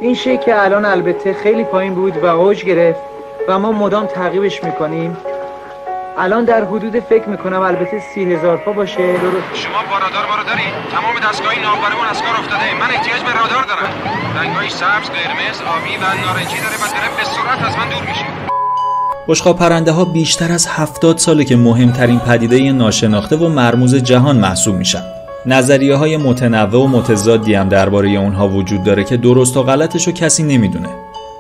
این شی که الان البته خیلی پایین بود و اوج گرفت و ما مدام تعقیبش میکنیم، الان در حدود فکر میکنم البته 30,000 پا باشه. شما با رادار ما رو دارید؟ تمام دستگاهی ناوبرمون از کار افتاده. من احتیاج به رادار دارم. رنگای سبز، قرمز، آبی و نارنجی داره و داره به سرعت از من دور میشه. بشقاب پرنده ها بیشتر از 70 ساله که مهمترین پدیده ناشناخته و مرموز جهان محسوب میشن. نظریه های متنوع و متضادی هم درباره اونها وجود داره که درست و غلطشو کسی نمیدونه.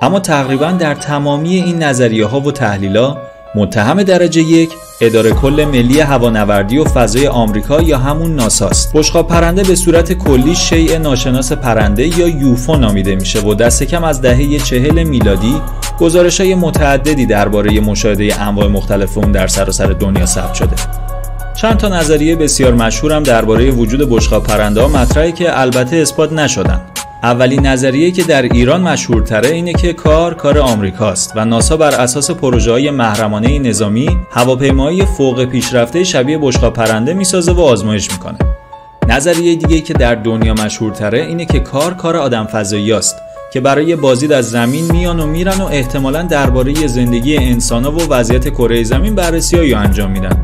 اما تقریبا در تمامی این نظریه ها و تحلیل‌ها متهم درجه 1 اداره کل ملی هوانوردی و فضای آمریکا یا همون ناساست. بشقاب پرنده به صورت کلی شیء ناشناس پرنده یا یوفو نامیده میشه و دست کم از دهه 40 میلادی گزارش‌های متعددی درباره مشاهده انواع مختلف اون در سراسر دنیا ثبت شده. چند تا نظریه بسیار مشهور هم درباره وجود بشقاب پرنده ها مطرحه که البته اثبات نشدن. اولین نظریه که در ایران مشهورتره اینه که کار آمریکاست و ناسا بر اساس پروژه‌های محرمانه نظامی هواپیمایی فوق پیشرفته شبیه بشقاب پرنده میسازه و آزمایش میکنه. نظریه دیگه که در دنیا مشهورتره اینه که کار آدم فضاییاست که برای بازدید از زمین میان و میرن و احتمالاً درباره زندگی انسان‌ها و وضعیت کره زمین بررسی‌هایی انجام میدن.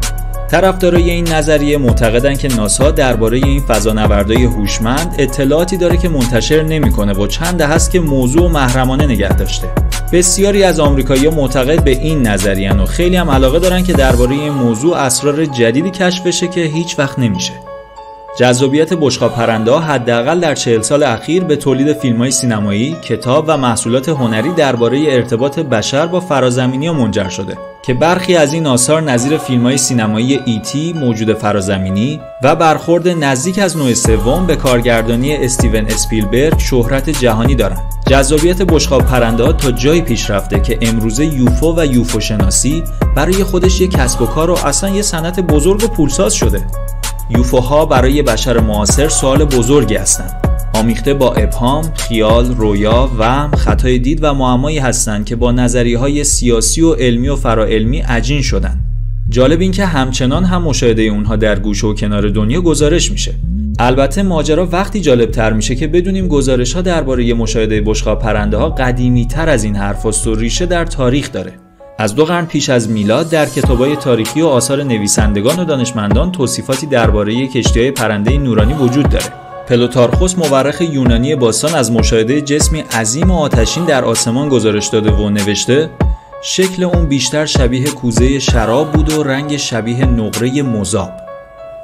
طرفدارای این نظریه معتقدن که ناسا درباره این فضانوردای هوشمند اطلاعاتی داره که منتشر نمیکنه و چند دهه است که موضوع محرمانه نگه داشته. بسیاری از آمریکایی‌ها معتقد به این نظریه‌اند و خیلی هم علاقه دارن که درباره این موضوع اسرار جدیدی کشف بشه که هیچ وقت نمیشه. جذابیت بشقاب پرنده‌ها حداقل در 40 سال اخیر به تولید فیلم‌های سینمایی، کتاب و محصولات هنری درباره ارتباط بشر با فرازمینی‌ها منجر شده که برخی از این آثار نظیر فیلم‌های سینمایی ایتی، موجود فرازمینی و برخورد نزدیک از نوع سوم به کارگردانی استیون اسپیلبرگ شهرت جهانی دارند. جذابیت بشقاب پرنده‌ها تا جایی پیش رفته که امروزه یوفو و یوفو شناسی برای خودش یک کسب و کار و اصلا یک صنعت بزرگ و پولساز شده. یوفوها برای بشر معاصر سوال بزرگی هستند. آمیخته با ابهام، خیال، رویا، وهم، خطای دید و معمایی هستند که با نظریه‌های سیاسی و علمی و فراعلمی عجین شدن. جالب این که همچنان هم مشاهده اونها در گوشه و کنار دنیا گزارش میشه. البته ماجرا وقتی جالب تر میشه که بدونیم گزارش‌ها درباره مشاهده بشقاب پرنده‌ها قدیمی‌تر از این حرفاست و ریشه در تاریخ داره. از 2 قرن پیش از میلاد در کتاب‌های تاریخی و آثار نویسندگان و دانشمندان توصیفاتی درباره کشتی‌های پرنده نورانی وجود داره. پلوتارخوس مورخ یونانی باستان از مشاهده جسمی عظیم و آتشین در آسمان گزارش داده و نوشته شکل اون بیشتر شبیه کوزه شراب بود و رنگ شبیه نقره مذاب.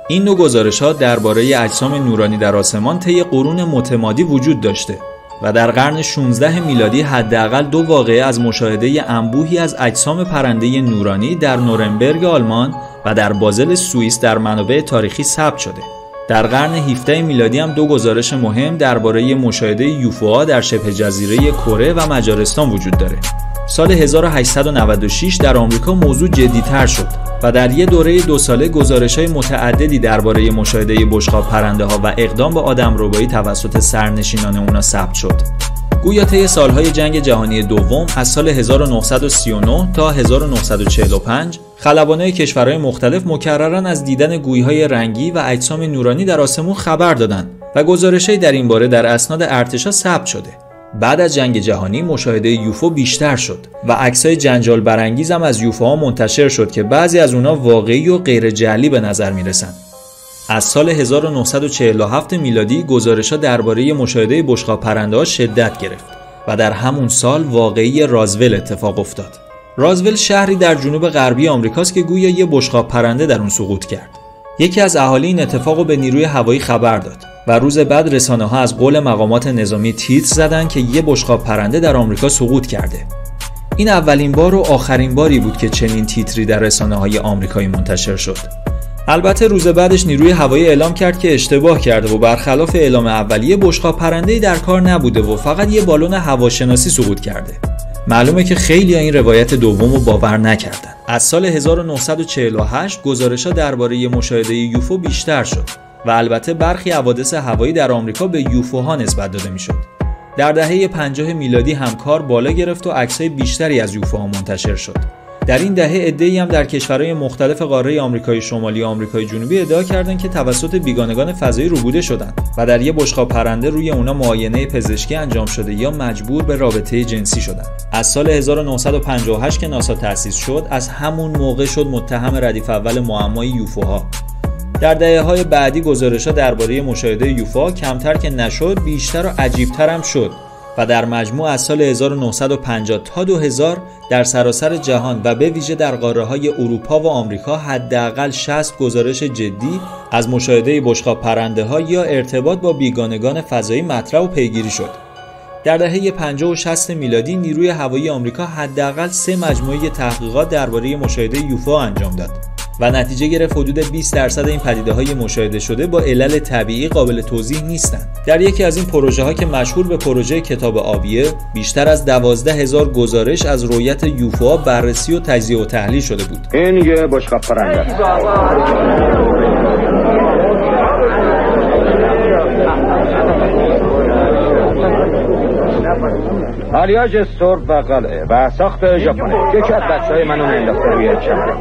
این نوع گزارش‌ها درباره اجسام نورانی در آسمان طی قرون متمادی وجود داشته و در قرن 16 میلادی حداقل 2 واقعه از مشاهده انبوهی از اجسام پرنده نورانی در نورنبرگ آلمان و در بازل سوئیس در منابع تاریخی ثبت شده. در قرن 17 میلادی هم 2 گزارش مهم درباره مشاهده یوفوها در شبه جزیره کره و مجارستان وجود داره. سال 1896 در آمریکا موضوع جدی‌تر شد و در یک دوره 2 ساله گزارش‌های متعددی درباره مشاهده بشقاب پرنده‌ها و اقدام به آدمربایی توسط سرنشینان اونا ثبت شد. گویا طی سالهای جنگ جهانی دوم از سال 1939 تا 1945 خلبانای کشورهای مختلف مکرراً از دیدن گوی‌های رنگی و اجسام نورانی در آسمون خبر دادند و گزارش‌هایی در این باره در اسناد ارتشا ثبت شده. بعد از جنگ جهانی مشاهده یوفو بیشتر شد و عکسای جنجال برانگیز هم از یوفوها منتشر شد که بعضی از اونها واقعی و غیر جعلی به نظر میرسند. از سال 1947 میلادی گزارش‌ها درباره مشاهده بشقاب پرنده‌ها شدت گرفت و در همون سال واقعه رازول اتفاق افتاد. رازول شهری در جنوب غربی آمریکاست که گویا یه بشقاب پرنده در اون سقوط کرد. یکی از اهالی این اتفاقو به نیروی هوایی خبر داد و روز بعد رسانه‌ها از قول مقامات نظامی تیتر زدن که یه بشقاب پرنده در آمریکا سقوط کرده. این اولین بار و آخرین باری بود که چنین تیتری در رسانه‌های آمریکایی منتشر شد. البته روز بعدش نیروی هوایی اعلام کرد که اشتباه کرده و برخلاف اعلام اولیه بشقاب پرنده‌ای در کار نبوده و فقط یه بالون هواشناسی سقوط کرده. معلومه که خیلی این روایت دومو باور نکردن. از سال 1948 گزارش‌ها درباره مشاهده یوفو بیشتر شد و البته برخی حوادث هوایی در آمریکا به یوفوها نسبت داده میشد. در دهه 50 میلادی هم کار بالا گرفت و عکسای بیشتری از یوفوها منتشر شد. در این دهه عده‌ای هم در کشورهای مختلف قاره آمریکای شمالی و آمریکای جنوبی ادعا کردند که توسط بیگانگان فضایی روبوده شدند و در یک بشقاب پرنده روی اونا معاینه پزشکی انجام شده یا مجبور به رابطه جنسی شدند. از سال 1958 که ناسا تأسیس شد، از همون موقع شد متهم ردیف اول معمای یوفوها. در دهه‌های بعدی گزارش‌ها درباره مشاهده یوفوها کمتر که نشد، بیشتر و عجیب‌تر هم شد و در مجموع از سال 1950 تا 2000 در سراسر جهان و به ویژه در قاره‌های اروپا و آمریکا حداقل 60 گزارش جدی از مشاهده بشقاب پرنده‌ها یا ارتباط با بیگانگان فضایی مطرح و پیگیری شد. در دهه 50 و 60 میلادی نیروی هوایی آمریکا حداقل 3 مجموعه تحقیقات درباره مشاهده یوفو انجام داد و نتیجه گرفت حدود 20% این پدیده‌های مشاهده شده با علل طبیعی قابل توضیح نیستند. در یکی از این پروژه‌ها که مشهور به پروژه کتاب آبیه، بیشتر از 12,000 گزارش از رؤیت یوفوها بررسی و تجزیه و تحلیل شده بود. این یه بشقاب پرنده است. آلیاژ سرب و قلعه و ساخت ژاپنی. یکی از بچه‌های منو انداخته روی چمن.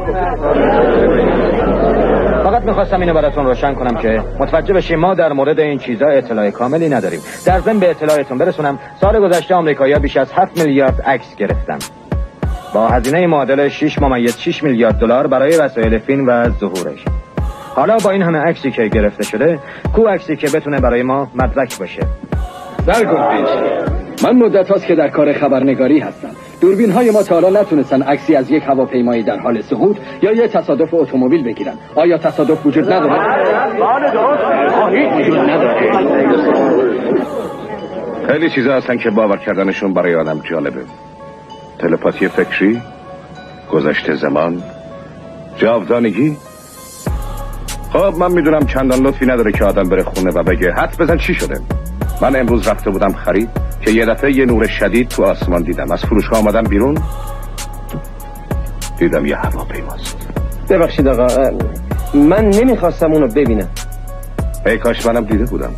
فقط میخواستم اینو براتون روشن کنم که متوجه بشیم ما در مورد این چیزا اطلاع کاملی نداریم. در ضمن به اطلاعتون برسونم سال گذشته آمریکایی‌ها بیش از 7 میلیارد عکس گرفتن با هزینه معادل 6.6 میلیارد دلار برای وسایل فیلم و ظهورش. حالا با این همه عکسی که گرفته شده، کو عکسی که بتونه برای ما مدرک باشه؟ درگذشت. من مدت هاست که در کار خبرنگاری هستم. دوربین های ما تا حالا نتونستن عکسی از یک هواپیمایی در حال سقوط یا یک تصادف اتومبیل بگیرن. آیا تصادف وجود نداره؟ وجود نداره. خیلی چیزا هستن که باور کردنشون برای آدم جالبه. تلپاتی فکری، گذشته زمان، جاودانگی. خب من میدونم چندان لطفی نداره که آدم بره خونه و بگه حدس بزن چی شده. من امروز رفته بودم خرید که یه دفعه یه نور شدید تو آسمان دیدم. از فروشگاه آمدم بیرون دیدم یه هواپیماست. ببخشید آقا، من نمیخواستم اونو ببینم. ای کاش منم دیده بودم.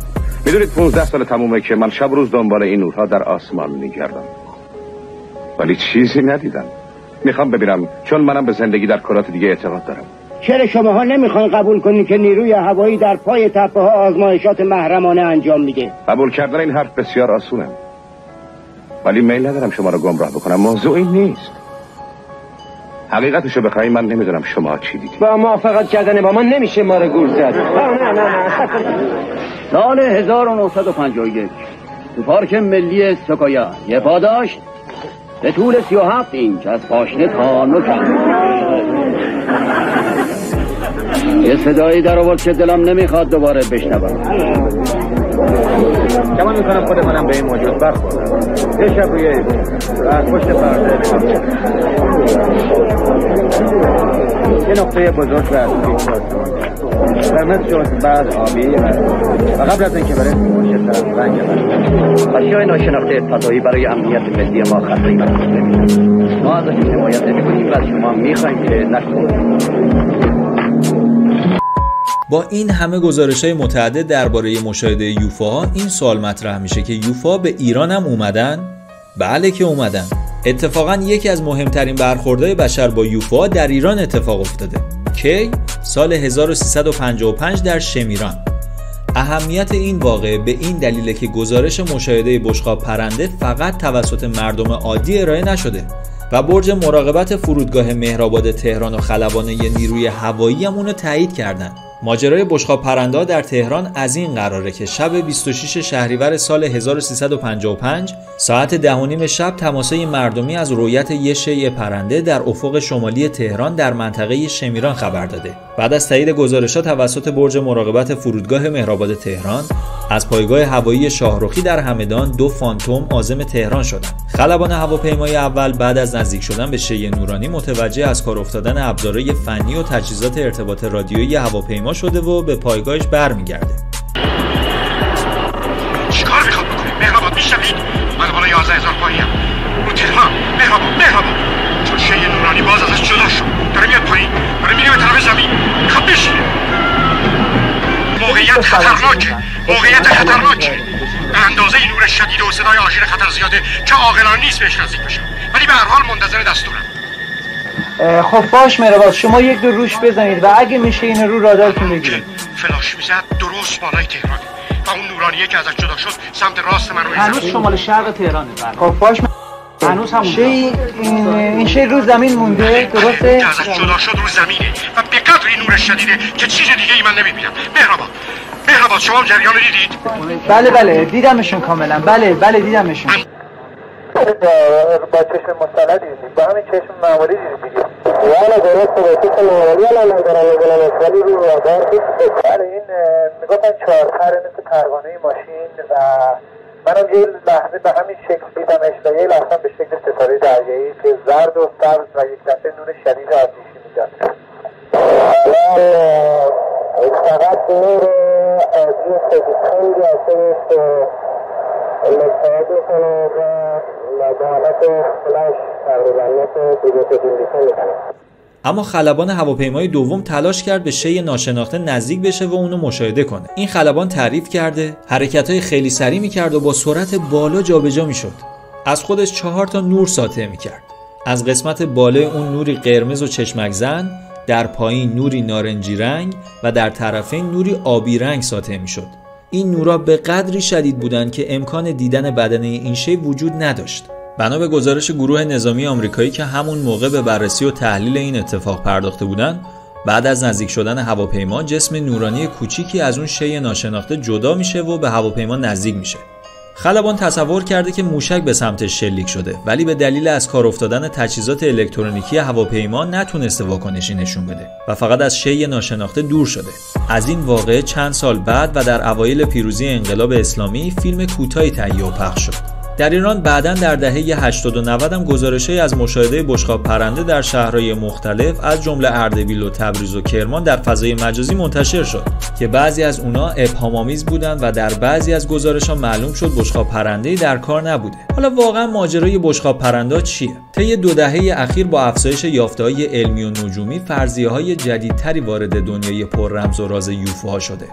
میدونید 15 سال تمومه که من شب روز دنبال این نورها در آسمان میگردم ولی چیزی ندیدم. میخوام ببینم چون منم به زندگی در کرات دیگه اعتقاد دارم. چرا شماها نمیخواین قبول کنین که نیروی هوایی در پای تپه ها آزمایشات محرمانه انجام میده؟ قبول کردن این حرف بسیار آسونه ولی میل ندارم شما رو گمراه بکنم. موضوع این نیست. حقیقتشو بخواید من نمیدونم شما چی دیدید. با موافقت کردن با من نمیشه ما رو گول زد. نه. سال 1951 تو پارک ملی سکویا یه پا داشت به طول 37 اینچ از پاشنه تا نوک. یه صدایی در آورد که دلم نمیخواد دوباره بشنوم. گمان میکنم خود منم به این موجود برخوردم. یه شب روی از پشت پرده یه نقطه بزرگ و قرمز شد، بعد آبی و قبل از اینکه برای باشه رنگ اشیاء ناشناخته فضایی برای امنیت ملی ما خطری محسوب نمیشن. ما ازش حمایت نمی‌کنیم و از شما می‌خوایم که نکنید. با این همه گزارش‌های متعدد درباره مشاهده یوفوها این سوال مطرح میشه که یوفوها به ایران هم اومدن؟ بله که اومدن. اتفاقا یکی از مهمترین برخوردهای بشر با یوفوها در ایران اتفاق افتاده. کی؟ سال 1355 در شمیران. اهمیت این واقعه به این دلیله که گزارش مشاهده بشقاب پرنده فقط توسط مردم عادی ارائه نشده و برج مراقبت فرودگاه مهرآباد تهران و خلبانه نیروی هوایی هم اونو تایید کردن. ماجرای بشقاب پرنده در تهران از این قراره که شب 26 شهریور سال 1355 ساعت 10:30 شب تماسه مردمی از رؤیت یه شیء پرنده در افق شمالی تهران در منطقه شمیران خبر داده. بعد از تایید گزارشات توسط برج مراقبت فرودگاه مهرآباد تهران، از پایگاه هوایی شاهرخی در همدان 2 فانتوم عازم تهران شدند. خلبان هواپیمای اول بعد از نزدیک شدن به شیء نورانی متوجه از کار افتادن ابزارهای فنی و تجهیزات ارتباط رادیویی هواپیما شده و به پایگاهش برمیگرده. چیکار میخواد بکنه؟ مهرآباد میشنوید؟ من بالا 11000 پایینم. رو تهران. مهرآباد. چون شیء نورانی باز ازش جدا شد. داره میاد پایین. داره میره به طرف زمین. میخواد بشینه. موقعیت خطرناکه. به اندازه نور شدید و صدای آژیر خطر زیاده که عاقلانه نیست بهش نزدیک بشم. ولی به هر حال منتظر دستورم. خب باش مهربان، شما یک دو روش بزنید و اگه میشه این رو رادارتون بگیرید. فلاش میزد درست بالای تهران و اون نورانیه که ازش جدا شد سمت راست من رو هنوز شمال شرق تهرانه. خب باش هنوز همون این شی رو زمین مونده درسته؟ که ازش جدا شد رو زمینه و به قدری نور شدیده که چیز دیگه ای من نمیبینم. مهربان شما جریان رو دیدید؟ بله دیدمشون کاملا. بله دیدمشون. با چشم مستند دیدید؟ با همین چشم معمولی دیدید؟ والا درسته با چشم معمولی الان نگرم ولی رو رادار بله این میگفتن 4 پره مثل پروانه ماشین و منم یه لحظه به همین شکل دیدمش و یه لحظه به شکل ستاره دریایی که زرد و سبز و یک دفعه نور شدید آتشی میداد. فقط نور آبی خیلی اصلا مستعد میکنه و به حالت فلاش تقریبا مثل دیگه میکنه. اما خلبان هواپیمای دوم تلاش کرد به شی ناشناخته نزدیک بشه و اونو مشاهده کنه. این خلبان تعریف کرده حرکت‌های خیلی سریع می‌کرد و با سرعت بالا جابجا می‌شد. از خودش 4 تا نور ساطع می‌کرد. از قسمت بالای اون نوری قرمز و چشمک زن، در پایین نوری نارنجی رنگ و در طرفین نوری آبی رنگ ساطع می‌شد. این نورا به قدری شدید بودند که امکان دیدن بدنه این شی وجود نداشت. بنا به گزارش گروه نظامی آمریکایی که همون موقع به بررسی و تحلیل این اتفاق پرداخته بودند، بعد از نزدیک شدن هواپیما جسم نورانی کوچیکی از اون شی ناشناخته جدا میشه و به هواپیما نزدیک میشه. خلبان تصور کرده که موشک به سمتش شلیک شده، ولی به دلیل از کار افتادن تجهیزات الکترونیکی هواپیما نتونسته واکنشی نشون بده و فقط از شی ناشناخته دور شده. از این واقعه چند سال بعد و در اوایل پیروزی انقلاب اسلامی فیلم کوتاهی تهیه و پخش شد. در ایران بعداً در دهه 80 و 90 هم گزارش‌هایی از مشاهده بشقاب پرنده در شهرهای مختلف از جمله اردبیل و تبریز و کرمان در فضای مجازی منتشر شد که بعضی از اونا ابهام‌آمیز بودند و در بعضی از گزارش‌ها معلوم شد بشقاب پرنده‌ای در کار نبوده. حالا واقعاً ماجرای بشقاب پرنده چیه؟ طی 2 دهه اخیر با افزایش یافته‌های علمی و نجومی فرضیه‌های جدیدتری وارد دنیای پر رمز و راز یوفوها شده.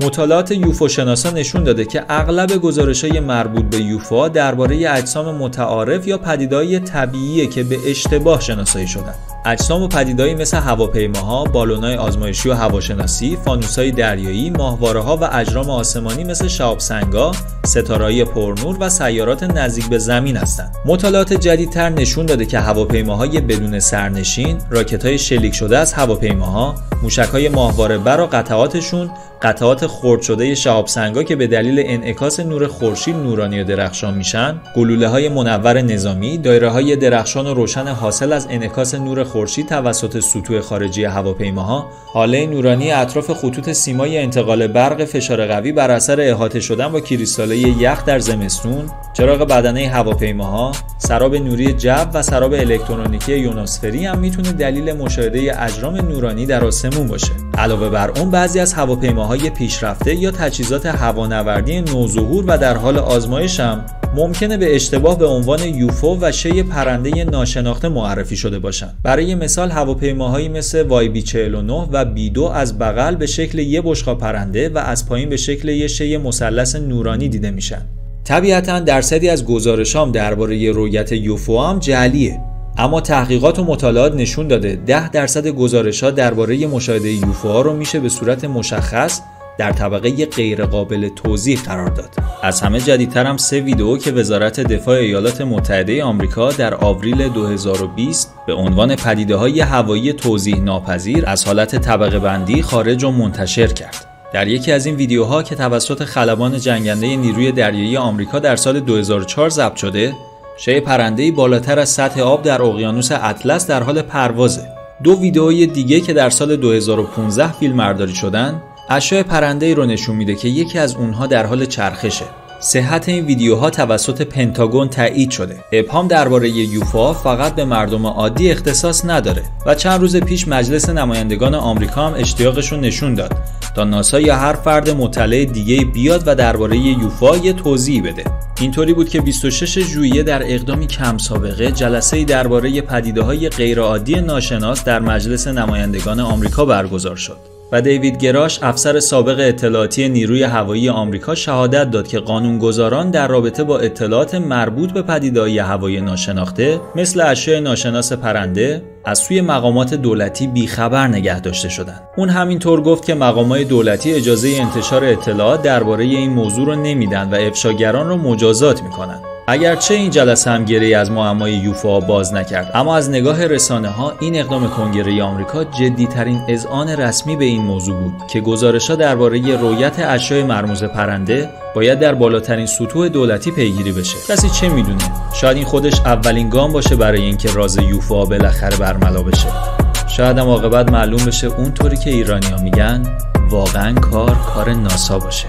مطالعات یوفو شناسا نشون داده که اغلب گزارش‌های مربوط به یوفوها درباره اجسام متعارف یا پدیده‌های طبیعیه که به اشتباه شناسایی شدن. اجسام و پدیده‌ای مثل هواپیماها، بالون‌های آزمایشی و هواشناسی، فانوس‌های دریایی، ماهواره‌ها و اجرام آسمانی مثل شهاب‌سنگ‌ها، ستاره‌های پرنور و سیارات نزدیک به زمین هستند. مطالعات جدیدتر نشون داده که هواپیماهای بدون سرنشین، راکت‌های شلیک شده از هواپیماها، موشک‌های ماهواره‌بر و قطعاتشون، قطعات خرد شده شهاب‌سنگ‌ها که به دلیل انعکاس نور خورشید نورانی و درخشان میشن، گلوله‌های منور نظامی، دایره‌های درخشان و روشن حاصل از انعکاس نور خورشید توسط سطوح خارجی هواپیماها، هاله نورانی اطراف خطوط سیمای انتقال برق فشار قوی بر اثر احاطه شدن با کریستال‌های یخ در زمستون، چراغ بدنه هواپیماها، سراب نوری جو و سراب الکترونیکی یونوسفری هم میتونه دلیل مشاهده اجرام نورانی در آسمون باشه. علاوه بر اون بعضی از هواپیماهای پیشرفته یا تجهیزات هوانوردی نوظهور و در حال آزمایش هم ممکنه به اشتباه به عنوان یوفو و شی پرنده ناشناخته معرفی شده باشند. برای مثال هواپیماهایی مثل YB-49 و B-2 از بغل به شکل یک بشقاب پرنده و از پایین به شکل یک شی مثلث نورانی دیده میشن. طبیعتاً درصدی از گزارشام درباره رؤیت یوفو هم جعلیه، اما تحقیقات و مطالعات نشون داده 10% گزارش‌ها درباره مشاهده یوفوها رو میشه به صورت مشخص در طبقه غیر قابل توضیح قرار داد. از همه جدیدتر هم 3 ویدئو که وزارت دفاع ایالات متحده آمریکا در آوریل 2020 به عنوان پدیده‌های هوایی توضیح ناپذیر از حالت طبقه بندی خارج و منتشر کرد. در یکی از این ویدیوها که توسط خلبان جنگنده نیروی دریایی آمریکا در سال 2004 ضبط شده، شی پرنده‌ای بالاتر از سطح آب در اقیانوس اطلس در حال پروازه. 2 ویدئوی دیگه که در سال 2015 فیلمبرداری شدن، اشعه پرنده‌ای رو نشون میده که یکی از اونها در حال چرخشه. صحت این ویدیوها توسط پنتاگون تایید شده. ابهام درباره یوفوها فقط به مردم عادی اختصاص نداره و چند روز پیش مجلس نمایندگان آمریکا هم اشتیاقشون نشون داد تا ناسا یا هر فرد مطلع دیگه بیاد و درباره یوفوها یه توضیح بده. اینطوری بود که 26 ژوئیه در اقدامی کم سابقه جلسه‌ای درباره پدیده‌های غیرعادی ناشناس در مجلس نمایندگان آمریکا برگزار شد و دیوید گراش افسر سابق اطلاعاتی نیروی هوایی آمریکا شهادت داد که قانونگذاران در رابطه با اطلاعات مربوط به پدیده‌های هوایی ناشناخته مثل اشیاء ناشناس پرنده از سوی مقامات دولتی بیخبر نگه داشته شدند. اون همینطور گفت که مقامات دولتی اجازه انتشار اطلاعات درباره این موضوع رو نمیدن و افشاگران رو مجازات میکنن. اگرچه این جلسه هم گره‌ای از معمای یوفو باز نکرد، اما از نگاه رسانه‌ها این اقدام کنگره آمریکا جدی‌ترین اذعان رسمی به این موضوع بود که گزارش‌ها درباره رؤیت اشیاء مرموز پرنده باید در بالاترین سطوح دولتی پیگیری بشه. کسی چه میدونه؟ شاید این خودش اولین گام باشه برای اینکه راز یوفو بالاخره برملا بشه. شاید هم عاقبت معلوم بشه اونطوری که ایرانی‌ها میگن واقعاً کار ناسا باشه.